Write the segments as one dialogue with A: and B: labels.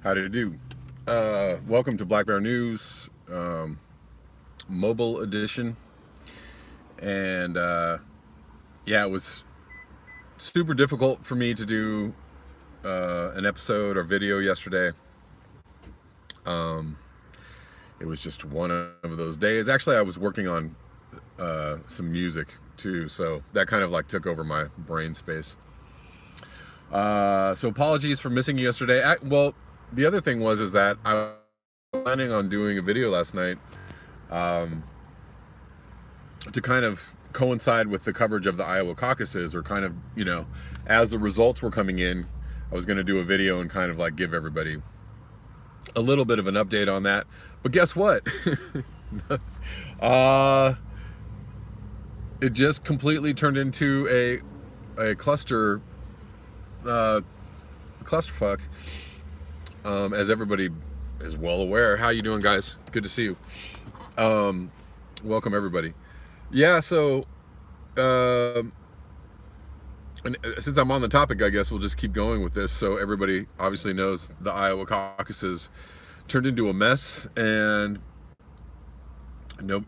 A: How do you do? Welcome to Black Bear News, mobile edition. And yeah, it was super difficult for me to do an episode or video yesterday. It was just one of those days. Actually, I was working on some music too, so that kind of like took over my brain space. So apologies for missing you yesterday. Well, the other thing is that I was planning on doing a video last night to kind of coincide with the coverage of the Iowa caucuses, or kind of, as the results were coming in, I was going to do a video and kind of like give everybody a little bit of an update on that. But guess what? It just completely turned into a clusterfuck, as everybody is well aware. How you doing, guys? Good to see you. Welcome everybody. Yeah, so and since I'm on the topic, I guess we'll just keep going with this. So everybody obviously knows the Iowa caucuses turned into a mess, and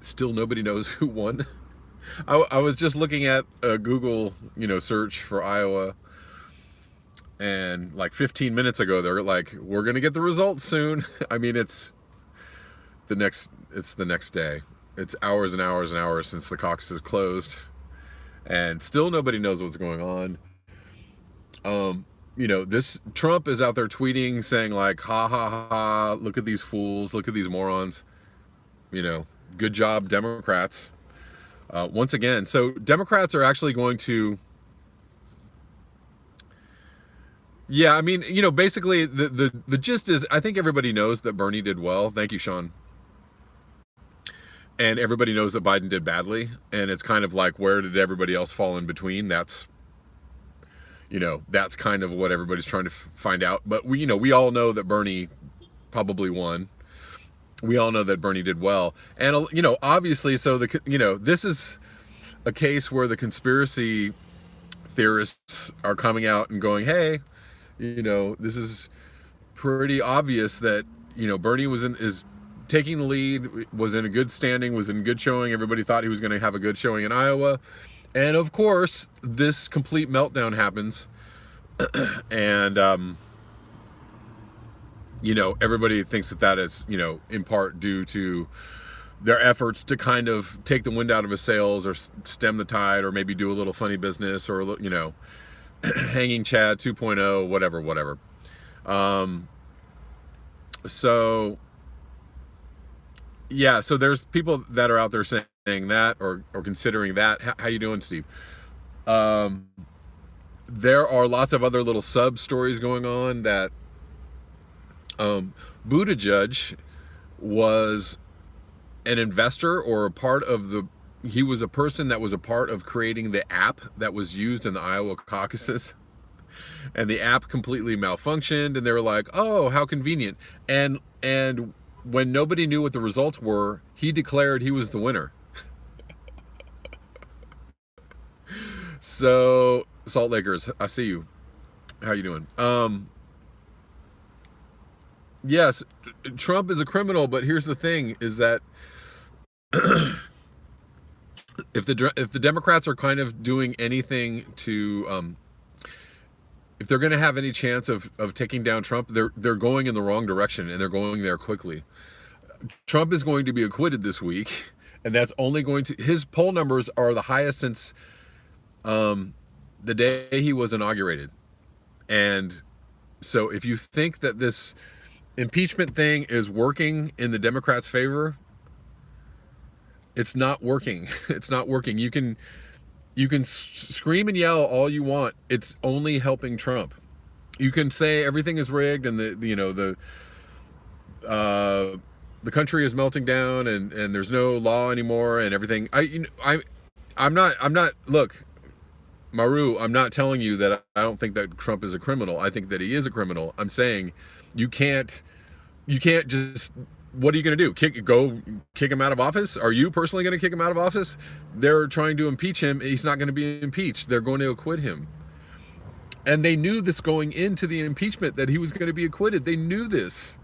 A: still nobody knows who won. I was just looking at a Google, search for Iowa, and like 15 minutes ago, they're like, "We're gonna get the results soon." I mean, it's the next day. It's hours and hours and hours since the caucuses closed, and still nobody knows what's going on. This Trump is out there tweeting saying like, "Ha ha ha! Look at these fools! Look at these morons!" Good job, Democrats. Once again, so Democrats are actually going to. Yeah, I mean, basically the gist is, I think everybody knows that Bernie did well. Thank you, Sean. And everybody knows that Biden did badly. And it's kind of like, where did everybody else fall in between? That's kind of what everybody's trying to find out. But we all know that Bernie probably won. We all know that Bernie did well. And, obviously, so this is a case where the conspiracy theorists are coming out and going, hey, this is pretty obvious that, Bernie is taking the lead, was in a good standing, was in good showing. Everybody thought he was going to have a good showing in Iowa. And of course, this complete meltdown happens. And, everybody thinks that is, in part due to their efforts to kind of take the wind out of his sails, or stem the tide, or maybe do a little funny business, or, hanging Chad 2.0, whatever. So yeah, so there's people that are out there saying that, or considering that. How you doing, Steve? There are lots of other little sub stories going on that Buttigieg was an investor, or a part of he was a person that was a part of creating the app that was used in the Iowa caucuses. And the app completely malfunctioned, and they were like, oh, how convenient. And when nobody knew what the results were, he declared he was the winner. So, Salt Lakers, I see you. How you doing? Yes, Trump is a criminal, but here's the thing, is that if the Democrats are kind of doing anything to, if they're going to have any chance of taking down Trump, they're going in the wrong direction, and they're going there quickly. Trump is going to be acquitted this week, and that's only his poll numbers are the highest since the day he was inaugurated. And so if you think that this impeachment thing is working in the Democrats' favor, it's not working. It's not working. You can scream and yell all you want. It's only helping Trump. You can say everything is rigged, and the country is melting down, and there's no law anymore, and everything. I'm not. Look, Maru, I'm not telling you that I don't think that Trump is a criminal. I think that he is a criminal. I'm saying you can't just. What are you going to do? Kick him out of office? Are you personally going to kick him out of office? They're trying to impeach him. He's not going to be impeached. They're going to acquit him. And they knew this going into the impeachment, that he was going to be acquitted. They knew this.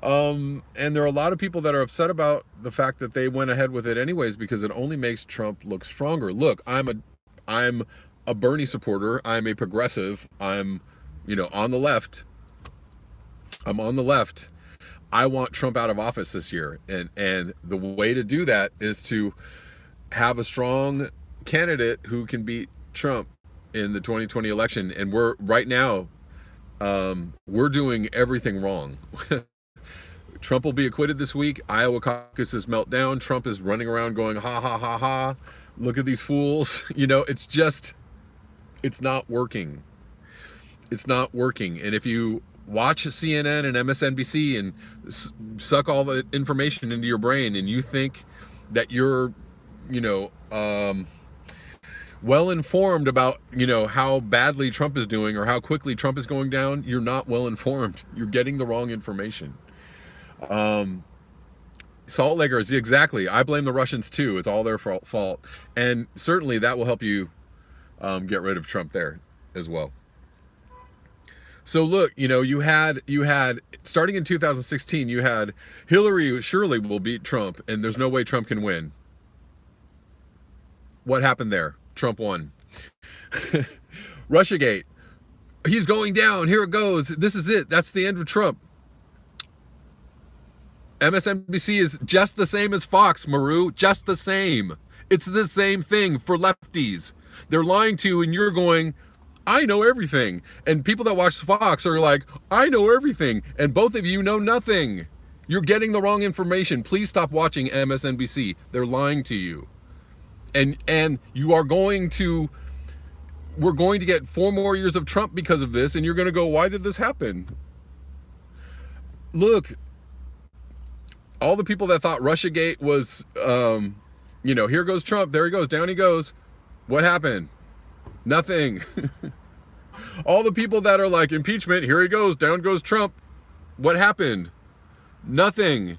A: And there are a lot of people that are upset about the fact that they went ahead with it anyways, because it only makes Trump look stronger. Look, I'm a Bernie supporter. I'm a progressive. I'm, on the left. I'm on the left. I want Trump out of office this year. And the way to do that is to have a strong candidate who can beat Trump in the 2020 election. And we're right now, we're doing everything wrong. Trump will be acquitted this week. Iowa caucuses melt down. Trump is running around going, ha, ha, ha, ha. Look at these fools. It's not working. It's not working. And if you watch CNN and MSNBC and suck all the information into your brain and you think that you're, well informed about, how badly Trump is doing or how quickly Trump is going down, you're not well informed. You're getting the wrong information. Salt Lakers, exactly. I blame the Russians too. It's all their fault. And certainly that will help you get rid of Trump there as well. So look, you had starting in 2016, you had Hillary surely will beat Trump and there's no way Trump can win. What happened there? Trump won. Russiagate. He's going down. Here it goes. This is it. That's the end of Trump. MSNBC is just the same as Fox, Maru. Just the same. It's the same thing for lefties. They're lying to you and you're going, I know everything. And people that watch Fox are like, I know everything. And both of you know nothing. You're getting the wrong information. Please stop watching MSNBC. They're lying to you. And you are we're going to get 4 more years of Trump because of this. And you're going to go, why did this happen? Look, all the people that thought Russiagate was, here goes Trump. There he goes. Down he goes. What happened? Nothing. All the people that are like impeachment, here he goes, down goes Trump. What happened? Nothing.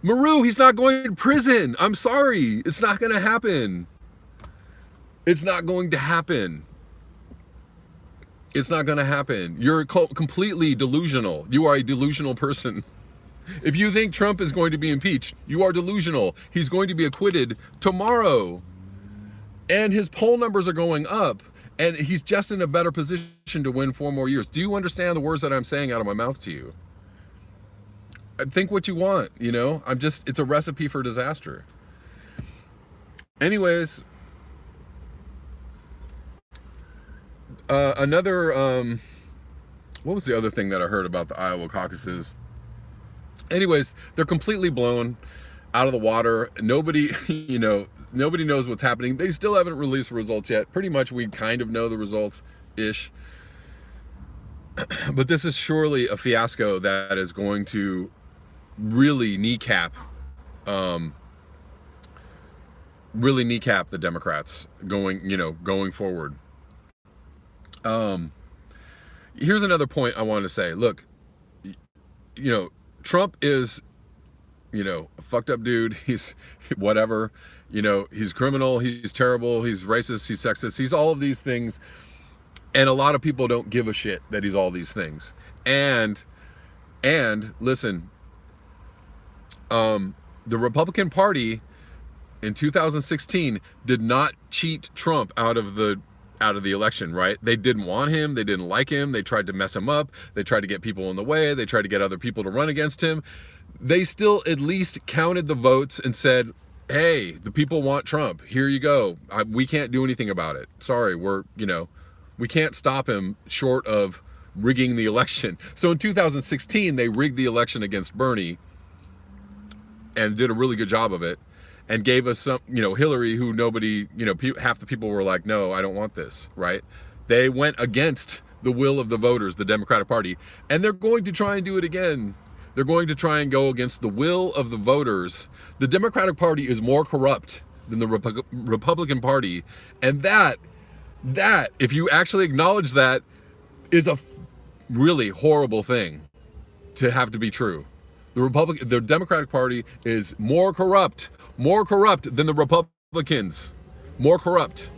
A: Maru, he's not going to prison. I'm sorry. It's not going to happen. It's not going to happen. It's not going to happen. You're completely delusional. You are a delusional person. If you think Trump is going to be impeached, you are delusional. He's going to be acquitted tomorrow. And his poll numbers are going up. And he's just in a better position to win 4 more years. Do you understand the words that I'm saying out of my mouth to you? Think what you want, it's a recipe for disaster. Anyways, what was the other thing that I heard about the Iowa caucuses? Anyways, they're completely blown out of the water. Nobody knows what's happening. They still haven't released the results yet. Pretty much we kind of know the results-ish. But this is surely a fiasco that is going to really kneecap the Democrats going forward. Here's another point I want to say. Look, Trump is, a fucked up dude. He's whatever, he's criminal, he's terrible, he's racist, he's sexist, he's all of these things. And a lot of people don't give a shit that he's all these things. And listen, the Republican Party in 2016 did not cheat Trump out of the election, right? They didn't want him. They didn't like him. They tried to mess him up. They tried to get people in the way. They tried to get other people to run against him. They still at least counted the votes and said, hey, the people want Trump. Here you go. We can't do anything about it. Sorry, we can't stop him short of rigging the election. So in 2016, they rigged the election against Bernie and did a really good job of it and gave us some, Hillary, who nobody, half the people were like, no, I don't want this, right? They went against the will of the voters, the Democratic Party, and they're going to try and do it again. They're going to try and go against the will of the voters. The Democratic Party is more corrupt than the Republican Party. And that, if you actually acknowledge that, is a really horrible thing to have to be true. The Democratic Party is more corrupt than the Republicans. More corrupt.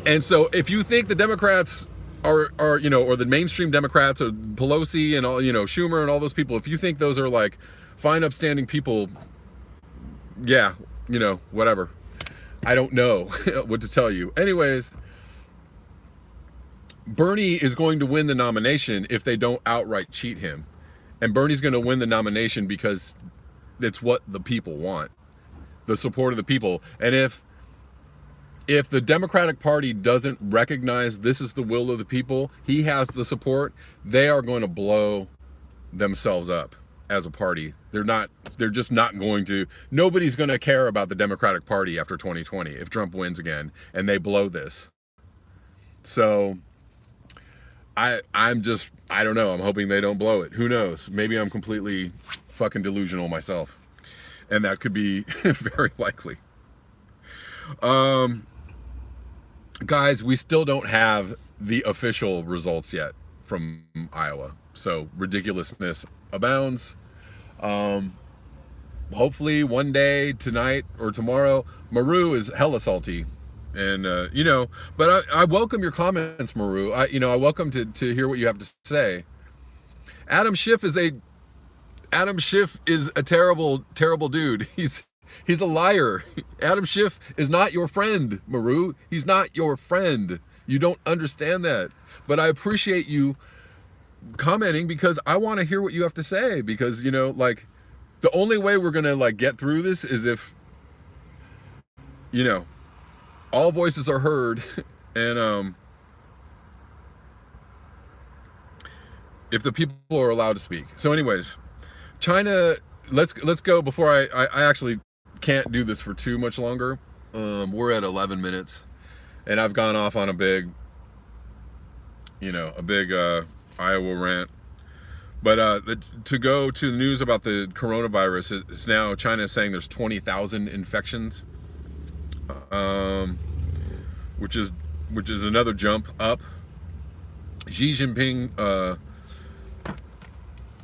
A: And so if you think the Democrats are you know, or the mainstream Democrats or Pelosi and all, you know, Schumer and all those people, if you think those are like fine, upstanding people, yeah, you know, whatever. I don't know what to tell you. Anyways, Bernie is going to win the nomination if they don't outright cheat him. And Bernie's going to win the nomination because it's what the people want, the support of the people. And if the Democratic Party doesn't recognize this is the will of the people, he has the support, they are going to blow themselves up as a party. They're just not going to, nobody's going to care about the Democratic Party after 2020 if Trump wins again and they blow this. So I don't know. I'm hoping they don't blow it. Who knows? Maybe I'm completely fucking delusional myself. And that could be very likely. Guys, we still don't have the official results yet from Iowa. So ridiculousness abounds. Hopefully one day, tonight or tomorrow, Maru is hella salty. And, you know, but I welcome your comments, Maru. I welcome to hear what you have to say. Adam Schiff is a terrible, terrible dude. He's a liar. Adam Schiff is not your friend, Maru. He's not your friend. You don't understand that. But I appreciate you commenting because I want to hear what you have to say. Because, you know, like, the only way we're going to, like, get through this is if, you know, all voices are heard, and if the people are allowed to speak. So anyways, China, let's go before I actually can't do this for too much longer. We're at 11 minutes, and I've gone off on a big Iowa rant. But to go to the news about the coronavirus, it's now China is saying there's 20,000 infections. Which is another jump up. Xi Jinping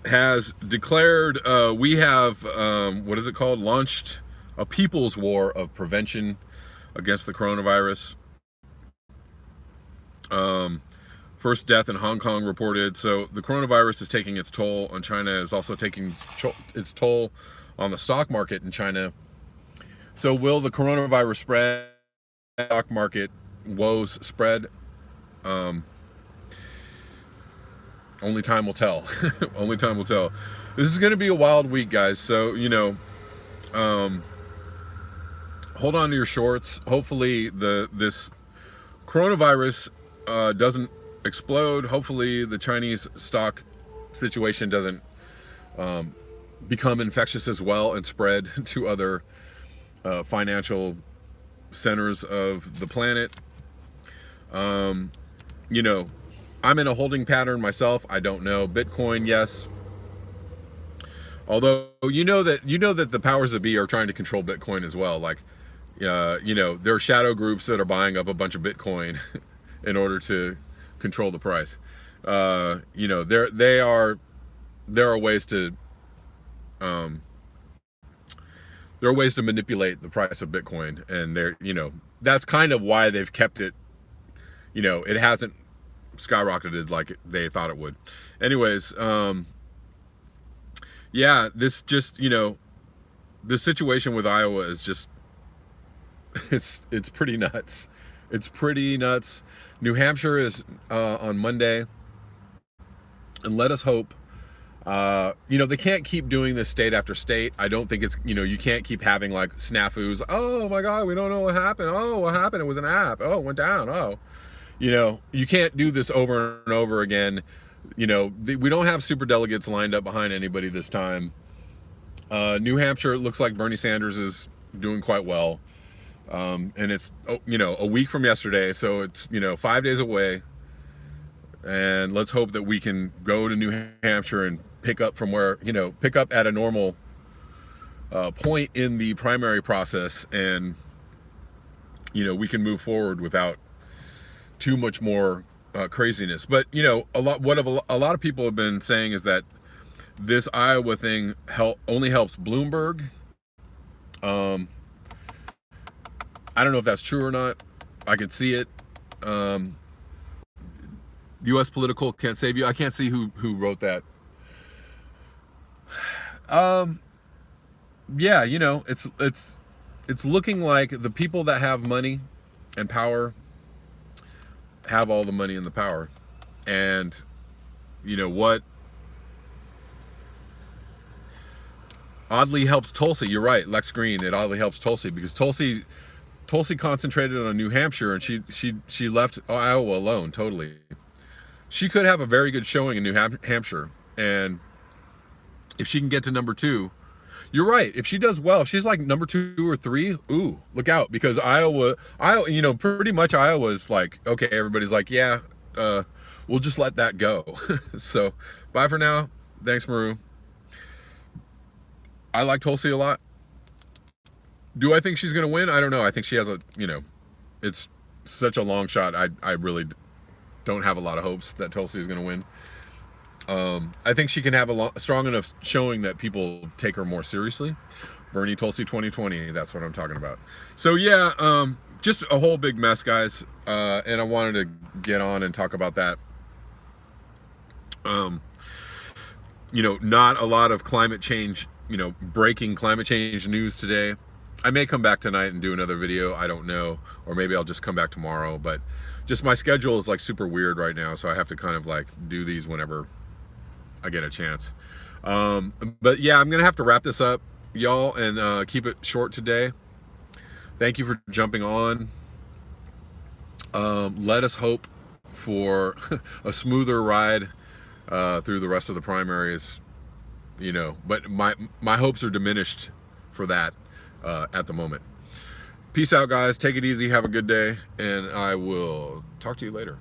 A: has declared we have what is it called? Launched a people's war of prevention against the coronavirus. First death in Hong Kong reported. So the coronavirus is taking its toll on China. Is also taking its toll on the stock market in China. So will the coronavirus spread? Stock market woes spread? Only time will tell. Only time will tell. This is going to be a wild week, guys. So, you know, hold on to your shorts. Hopefully this coronavirus doesn't explode. Hopefully the Chinese stock situation doesn't become infectious as well and spread to other financial centers of the planet. You know, I'm in a holding pattern myself. I don't know. Bitcoin, yes. Although you know that the powers that be are trying to control Bitcoin as well. Like, you know, there are shadow groups that are buying up a bunch of Bitcoin in order to control the price. You know, there are ways to manipulate the price of Bitcoin, and you know, that's kind of why they've kept it. You know, it hasn't skyrocketed like they thought it would. Anyways, yeah, this just, you know, the situation with Iowa is just, it's pretty nuts. It's pretty nuts. New Hampshire is on Monday, and let us hope. You know, they can't keep doing this state after state. I don't think it's, you know, you can't keep having like snafus. Oh my God, we don't know what happened. Oh, what happened? It was an app. Oh, it went down. Oh, you know, you can't do this over and over again. You know, we don't have super delegates lined up behind anybody this time. New Hampshire, it looks like Bernie Sanders is doing quite well. And it's, you know, a week from yesterday. So it's, you know, 5 days away. And let's hope that we can go to New Hampshire and pick up from where, you know, pick up at a normal point in the primary process, and, you know, we can move forward without too much more craziness. But, you know, a lot of people have been saying is that this Iowa thing only helps Bloomberg. I don't know if that's true or not. I could see it. U.S. political can't save you. I can't see who wrote that. Yeah, you know, it's looking like the people that have money and power have all the money and the power. And you know what oddly helps Tulsi? You're right, Lex Green. It oddly helps Tulsi because Tulsi concentrated on New Hampshire, and she left Iowa alone totally. She could have a very good showing in New Hampshire, and if she can get to number 2, you're right. If she does well, if she's like number 2 or 3, ooh, look out, because Iowa, you know, pretty much Iowa's like, okay, everybody's like, yeah, we'll just let that go. So, bye for now. Thanks, Maru. I like Tulsi a lot. Do I think she's going to win? I don't know. I think she has a, you know, it's such a long shot. I really don't have a lot of hopes that Tulsi is going to win. I think she can have a strong enough showing that people take her more seriously. Bernie Tulsi 2020, that's what I'm talking about. So yeah, just a whole big mess, guys. And I wanted to get on and talk about that. You know, not a lot of climate change, you know, breaking climate change news today. I may come back tonight and do another video. I don't know. Or maybe I'll just come back tomorrow. But just my schedule is like super weird right now. So I have to kind of like do these whenever I get a chance. But yeah, I'm going to have to wrap this up, y'all, and keep it short today. Thank you for jumping on. Let us hope for a smoother ride through the rest of the primaries, you know, but my hopes are diminished for that at the moment. Peace out, guys. Take it easy. Have a good day, and I will talk to you later.